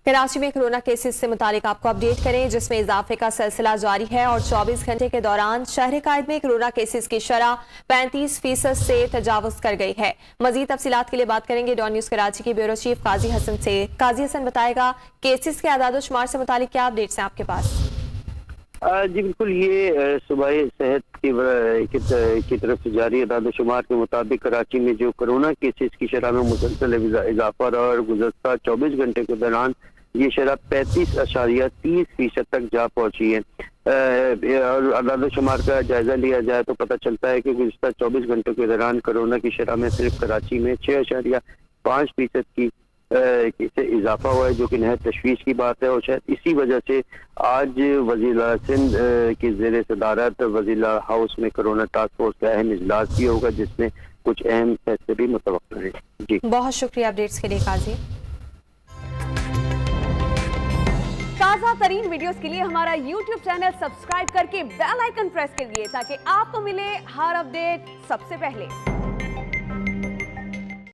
کراچی میں corona cases سے متعلق آپ کو اپڈیٹ کریں، جس میں اضافے کا سلسلہ جاری ہے اور 24 گھنٹے کے دوران شہر قائد میں کورونا کیسز کی شرح 35% سے تجاوز کر گئی ہے۔ مزید تفصیلات کے لیے بات کریں گے ڈان نیوز کراچی کے بیورو چیف قاضی حسن سے۔ قاضی حسن بتائے گا کیسز کے اعداد و شمار سے متعلق کیا اپڈیٹس ہیں آپ کے پاس؟ جی بالکل، یہ صوبائی صحت کی طرف سے جاری اعداد و شمار کے مطابق کراچی میں جو کورونا کیسز کی شرح میں مسلسل اضافہ اور گزشتہ 24 گھنٹے کے دوران یہ شرح 35.30% تک جا پہنچی ہے۔ اور اعداد و شمار کا جائزہ لیا جائے تو پتہ چلتا ہے کہ گزشتہ 24 گھنٹوں کے دوران کورونا کی شرح میں صرف کراچی میں 6.5% کی سے اضافہ ہوا ہے، جو کہ نہایت تشویش کی بات ہے۔ اور شاید اسی وجہ سے آج وزیر سندھ کی زیر صدارت وزیر ہاؤس میں کورونا ٹاسک فورس کا اہم اجلاس بھی ہوگا، جس میں کچھ اہم فیصلے بھی متوقع ہیں۔ جی بہت شکریہ اپڈیٹس کے لیے قاضی۔ تازہ ترین ویڈیوز کے لیے ہمارا یوٹیوب چینل سبسکرائب کر کے بیل آئیکن پریس کریے تاکہ آپ کو ملے ہر اپڈیٹ سب سے پہلے۔